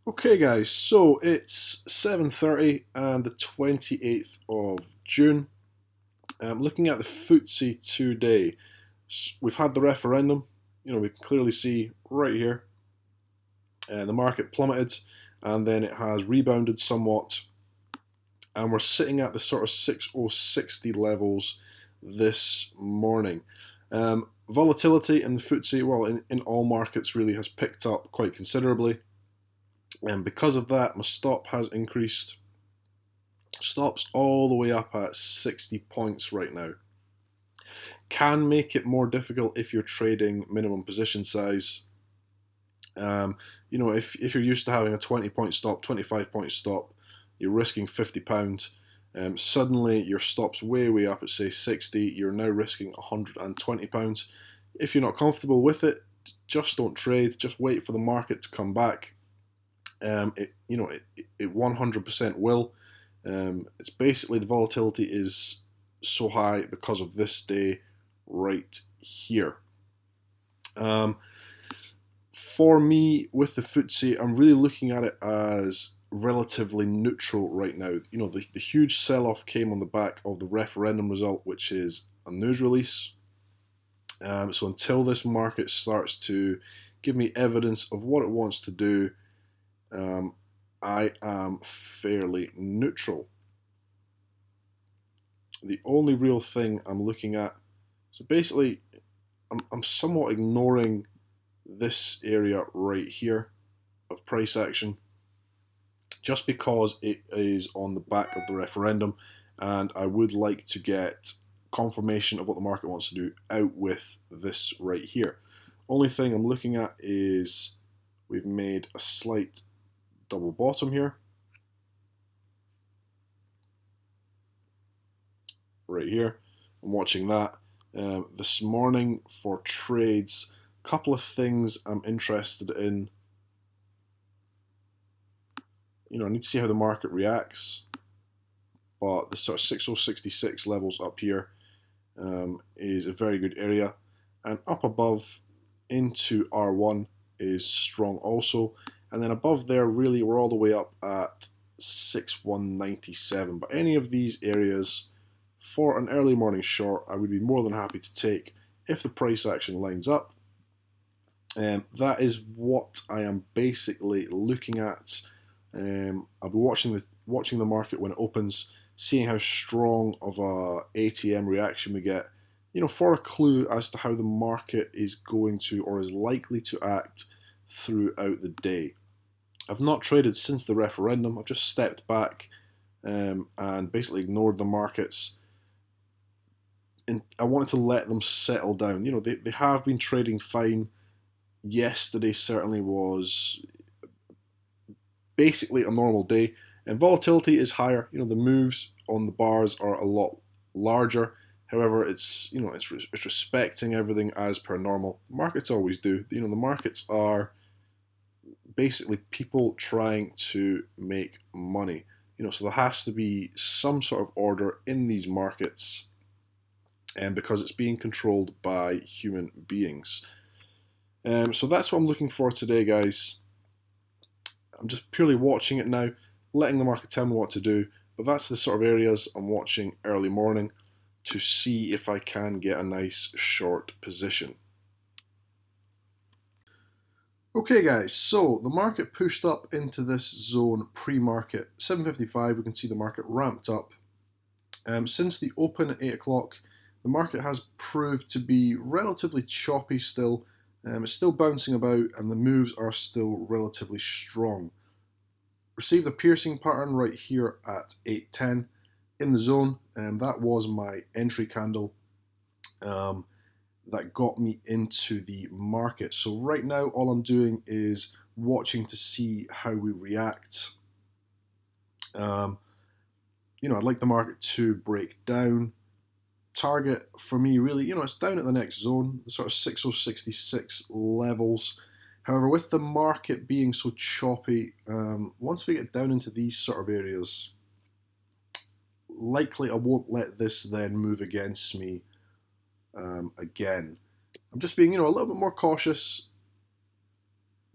Okay guys, so it's 7:30 and the 28th of June. Looking at the Ftse today, we've had the referendum. We can clearly see right here, the market plummeted and then it has rebounded somewhat, and we're sitting at the sort of 6060 levels this morning. Volatility in the Ftse, well, in all markets really, has picked up quite considerably. And because of that, my stop has increased. Stops all the way up at 60 points right now. Can make it more difficult if you're trading minimum position size. If you're used to having a 20-point stop, 25-point stop, you're risking £50. Suddenly your stop's way up at say 60, you're now risking £120. If you're not comfortable with it, just don't trade, just wait for the market to come back. It 100% will. It's basically the volatility is so high because of this day right here. For me, with the Ftse, I'm really looking at it as relatively neutral right now. The huge sell-off came on the back of the referendum result, which is a news release. So until this market starts to give me evidence of what it wants to do, I am fairly neutral. The only real thing I'm looking at, so basically I'm somewhat ignoring this area right here of price action, just because it is on the back of the referendum and I would like to get confirmation of what the market wants to do out with this right here. Only thing I'm looking at is we've made a slight double bottom here, right here. I'm watching that. This morning for trades, a couple of things I'm interested in. I need to see how the market reacts, but the sort of 6066 levels up here is a very good area, and up above into R1 is strong also, and then above there really we're all the way up at 6197. But any of these areas for an early morning short I would be more than happy to take if the price action lines up. That is what I am basically looking at. I'll be watching the market when it opens, seeing how strong of a ATM reaction we get, for a clue as to how the market is going to or is likely to act throughout the day. I've not traded since the referendum. I've just stepped back and basically ignored the markets. And I wanted to let them settle down. They have been trading fine. Yesterday certainly was basically a normal day, and volatility is higher. The moves on the bars are a lot larger. However, it's respecting everything as per normal. Markets always do. The markets are basically people trying to make money. So there has to be some sort of order in these markets, and because it's being controlled by human beings. So that's what I'm looking for today, guys. I'm just purely watching it now, letting the market tell me what to do, but that's the sort of areas I'm watching early morning to see if I can get a nice short position. Okay guys, so the market pushed up into this zone pre-market. 7:55, we can see the market ramped up. Since the open at 8 o'clock, the market has proved to be relatively choppy still. It's still bouncing about and the moves are still relatively strong. Received a piercing pattern right here at 8:10 in the zone, and that was my entry candle that got me into the market. So right now all I'm doing is watching to see how we react. I'd like the market to break down. Target for me really, it's down at the next zone, the sort of 6066 levels. However, with the market being so choppy, once we get down into these sort of areas, likely I won't let this then move against me again. I'm just being, a little bit more cautious.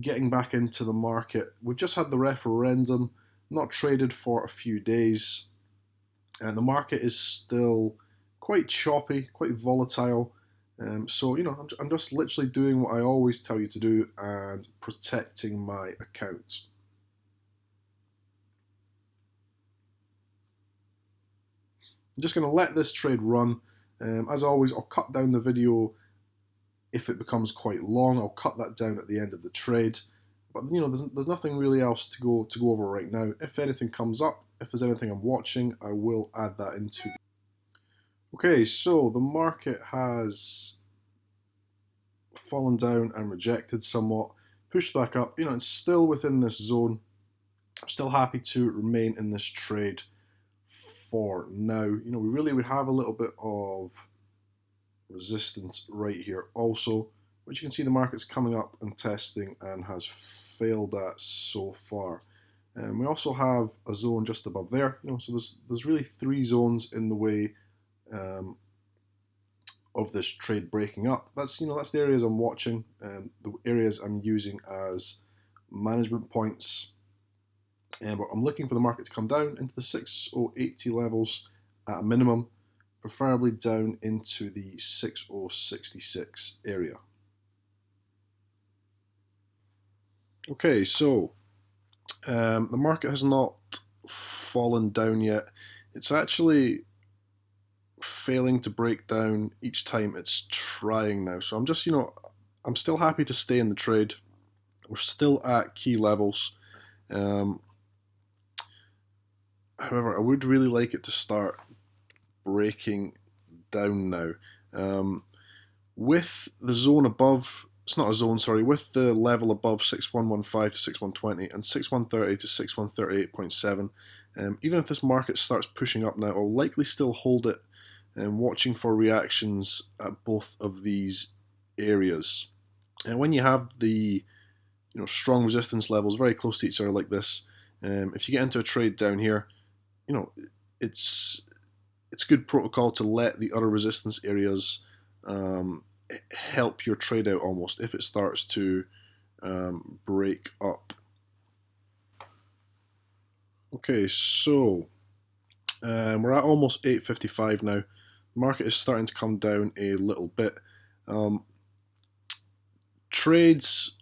getting back into the market. We've just had the referendum, not traded for a few days, and the market is still quite choppy, quite volatile. So, I'm just literally doing what I always tell you to do and protecting my account. I'm just going to let this trade run. As always, I'll cut down the video if it becomes quite long. I'll cut that down at the end of the trade. But there's nothing really else to go over right now. If anything comes up, if there's anything I'm watching, I will add that into the... Okay, so the market has fallen down and rejected somewhat, pushed back up. It's still within this zone. I'm still happy to remain in this trade for now. We have a little bit of resistance right here also, which you can see the market's coming up and testing and has failed at so far. We also have a zone just above there, so there's really three zones in the way of this trade breaking up. That's the areas I'm watching, the areas I'm using as management points. But I'm looking for the market to come down into the 6080 levels at a minimum, preferably down into the 6066 area. Okay, so the market has not fallen down yet. It's actually failing to break down each time it's trying now. So I'm still happy to stay in the trade. We're still at key levels. However, I would really like it to start breaking down now. With the zone above, it's not a zone, sorry, with the level above 6115 to 6120 and 6130 to 6138.7, even if this market starts pushing up now, I'll likely still hold it and watching for reactions at both of these areas. And when you have the strong resistance levels very close to each other like this, if you get into a trade down here, it's good protocol to let the other resistance areas help your trade out almost if it starts to break up. Okay, so we're at almost 8.55 now. The market is starting to come down a little bit. Trades,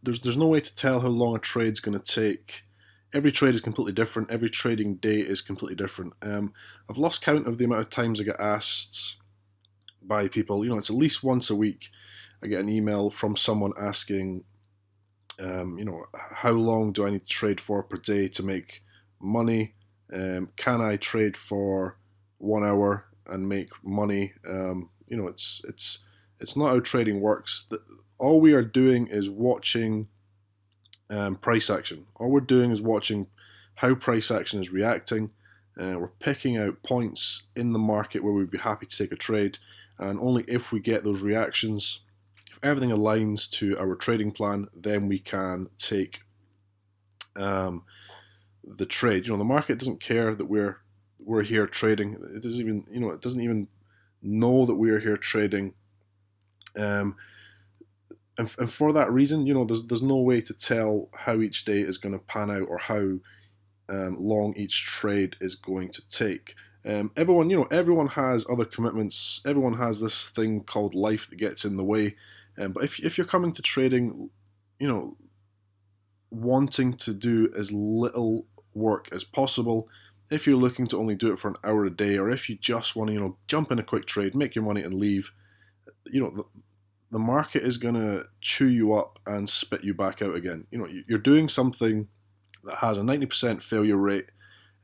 there's no way to tell how long a trade's going to take. Every trade is completely different. Every trading day is completely different. I've lost count of the amount of times I get asked by people. It's at least once a week I get an email from someone asking, how long do I need to trade for per day to make money? Can I trade for 1 hour and make money? It's not how trading works. All we are doing is watching price action. All we're doing is watching how price action is reacting. We're picking out points in the market where we'd be happy to take a trade, and only if we get those reactions, if everything aligns to our trading plan, then we can take the trade. The market doesn't care that we're here trading. It doesn't even it doesn't even know that we are here trading. And for that reason, there's no way to tell how each day is going to pan out or how long each trade is going to take. Everyone has other commitments. Everyone has this thing called life that gets in the way. But if you're coming to trading, wanting to do as little work as possible, if you're looking to only do it for an hour a day, or if you just want to, jump in a quick trade, make your money and leave, the market is going to chew you up and spit you back out again. You're doing something that has a 90% failure rate,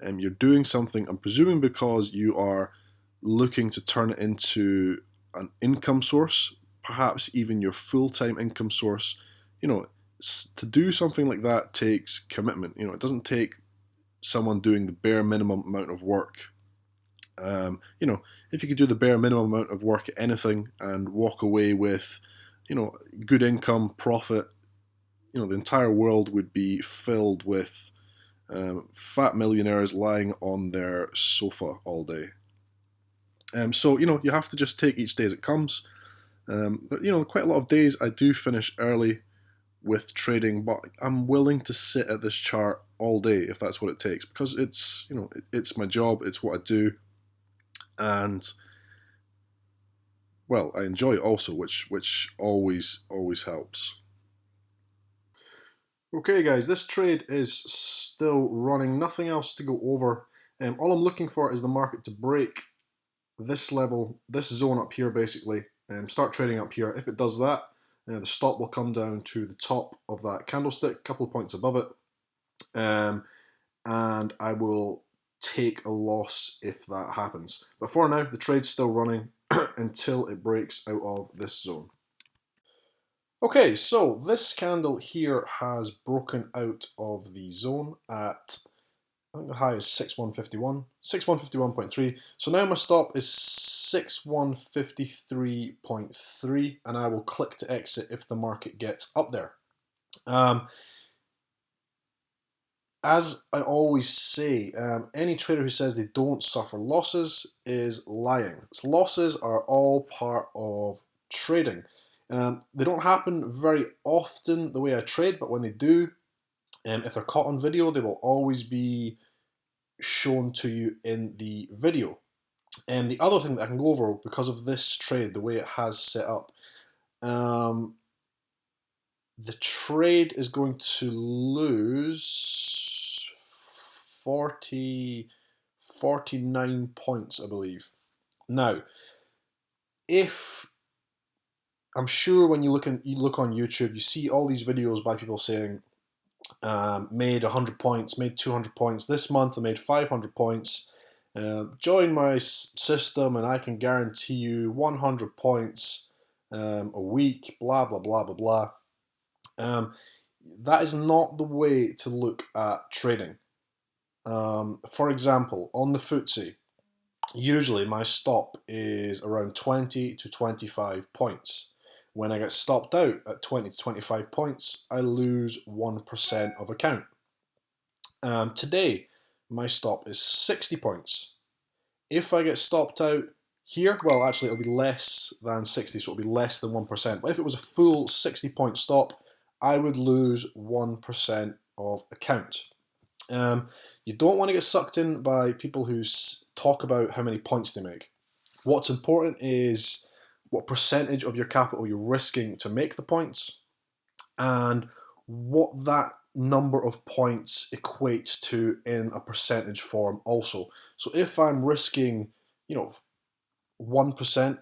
and you're doing something, I'm presuming, because you are looking to turn it into an income source, perhaps even your full-time income source. To do something like that takes commitment. It doesn't take someone doing the bare minimum amount of work. If you could do the bare minimum amount of work at anything and walk away with, good income, profit, the entire world would be filled with fat millionaires lying on their sofa all day. So you have to just take each day as it comes. Quite a lot of days I do finish early, with trading, but I'm willing to sit at this chart all day if that's what it takes, because it's, you know, it's my job, it's what I do, and well, I enjoy it also, which always helps. Okay guys, this trade is still running, nothing else to go over. All I'm looking for is the market to break this level, this zone up here basically, and start trading up here. If it does that, the stop will come down to the top of that candlestick, a couple of points above it, and I will take a loss if that happens. But for now, the trade's still running until it breaks out of this zone. Okay, so this candle here has broken out of the zone at, I think the high is 6151, 6151.3. So now my stop is 6153.3, and I will click to exit if the market gets up there. As I always say, any trader who says they don't suffer losses is lying. Losses are all part of trading. They don't happen very often the way I trade, but when they do, if they're caught on video, they will always be shown to you in the video. And the other thing that I can go over, because of this trade, the way it has set up, the trade is going to lose 49 points, I believe. Now, if I'm sure when you look on YouTube, you see all these videos by people saying, made 100 points, made 200 points. This month I made 500 points. Join my system and I can guarantee you 100 points a week, blah, blah, blah, blah, blah. That is not the way to look at trading. For example, on the Ftse, usually my stop is around 20 to 25 points. When I get stopped out at 20 to 25 points, I lose 1% of account. Today, my stop is 60 points. If I get stopped out here, well, actually, it'll be less than 60, so it'll be less than 1%. But if it was a full 60-point stop, I would lose 1% of account. You don't want to get sucked in by people who talk about how many points they make. What's important is what percentage of your capital you're risking to make the points, and what that number of points equates to in a percentage form also. So if I'm risking, 1%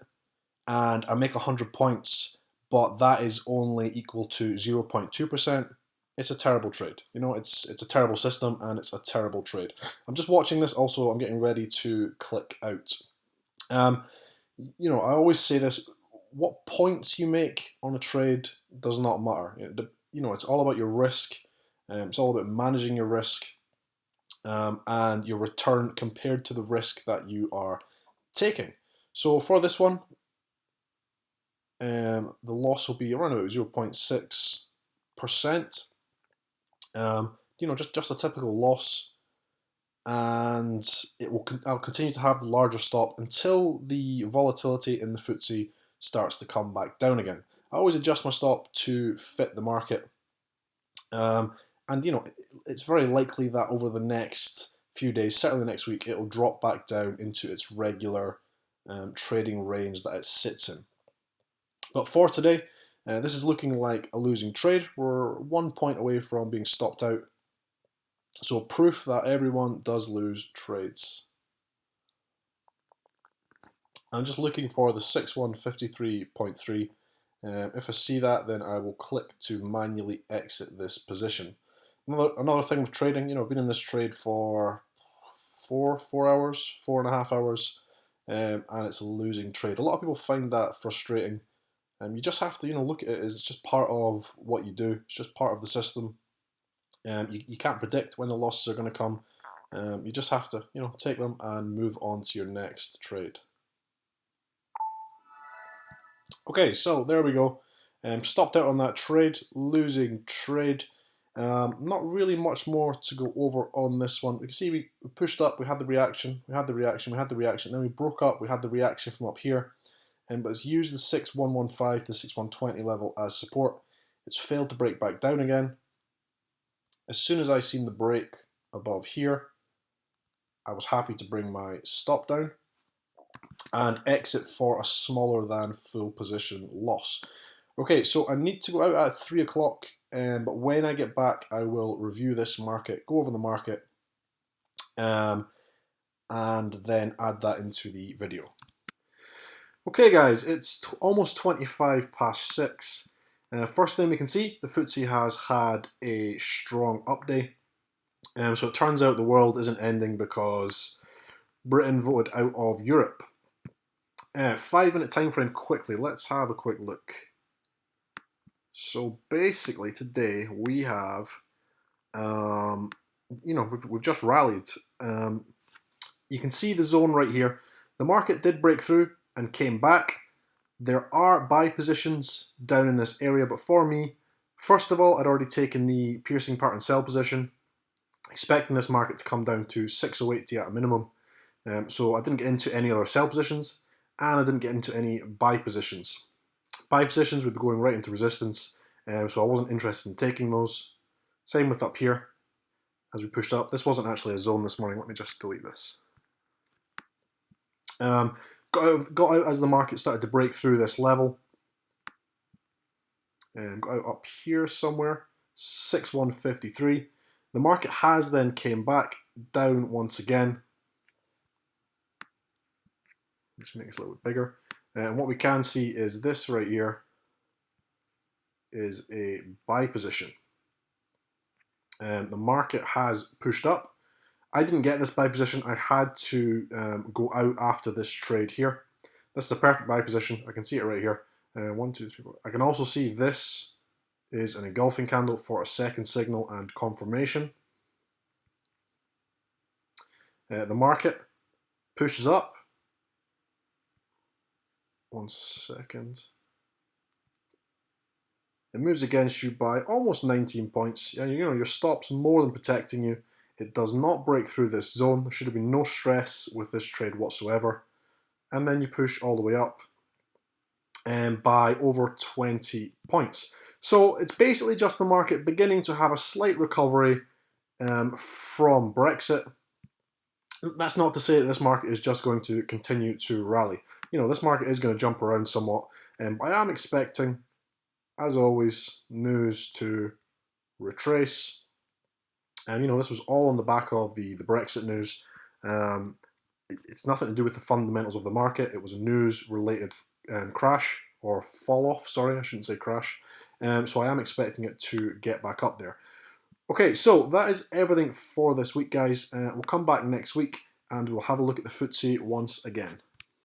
and I make 100 points, but that is only equal to 0.2%, it's a terrible trade. It's a terrible system and it's a terrible trade. I'm just watching this also, I'm getting ready to click out. I always say this, what points you make on a trade does not matter. It's all about your risk, it's all about managing your risk, and your return compared to the risk that you are taking. So for this one, the loss will be around about 0.6%. Just a typical loss, and I'll continue to have the larger stop until the volatility in the Ftse starts to come back down again. I always adjust my stop to fit the market, and it's very likely that over the next few days, certainly next week, it will drop back down into its regular trading range that it sits in. But for today, this is looking like a losing trade. We're 1 point away from being stopped out. So proof that everyone does lose trades. I'm just looking for the 6153.3. If I see that, then I will click to manually exit this position. Another thing with trading, I've been in this trade for 4.5 hours, and it's a losing trade. A lot of people find that frustrating. You just have to, look at it as just part of what you do. It's just part of the system. You can't predict when the losses are going to come. You just have to, take them and move on to your next trade. Okay, so there we go. Stopped out on that trade, losing trade. Not really much more to go over on this one. You can see we pushed up, we had the reaction, we had the reaction, we had the reaction, then we broke up, we had the reaction from up here. But it's used the 6115 to 6120 level as support. It's failed to break back down again. As soon as I seen the break above here, I was happy to bring my stop down and exit for a smaller than full position loss. Okay, so I need to go out at 3 o'clock, but when I get back, I will review this market, go over the market, and then add that into the video. Okay guys, it's almost 25 past 6. First thing we can see, the Ftse has had a strong up day. So it turns out the world isn't ending because Britain voted out of Europe. 5 minute time frame quickly, let's have a quick look. So basically today we have, we've just rallied. You can see the zone right here. The market did break through and came back. There are buy positions down in this area, but for me, first of all, I'd already taken the piercing part and sell position, expecting this market to come down to 680 at a minimum. So I didn't get into any other sell positions, and I didn't get into any buy positions. Buy positions would be going right into resistance, so I wasn't interested in taking those. Same with up here, as we pushed up. This wasn't actually a zone this morning. Let me just delete this. Got out as the market started to break through this level. Got out up here somewhere, 6153. The market has then came back down once again. Just make this a little bit bigger. And what we can see is this right here is a buy position. The market has pushed up. I didn't get this buy position. I had to go out after this trade here. This is a perfect buy position. I can see it right here. 1, 2, 3, 4. I can also see this is an engulfing candle for a second signal and confirmation. The market pushes up. 1 second. It moves against you by almost 19 points. Your stop's more than protecting you. It does not break through this zone. There should have been no stress with this trade whatsoever. And then you push all the way up by over 20 points. So it's basically just the market beginning to have a slight recovery from Brexit. That's not to say that this market is just going to continue to rally. This market is going to jump around somewhat. But I am expecting, as always, news to retrace. And this was all on the back of the Brexit news. It's nothing to do with the fundamentals of the market. It was a news-related crash, or fall-off, sorry, I shouldn't say crash. So I am expecting it to get back up there. Okay, so that is everything for this week, guys. We'll come back next week, and we'll have a look at the Ftse once again.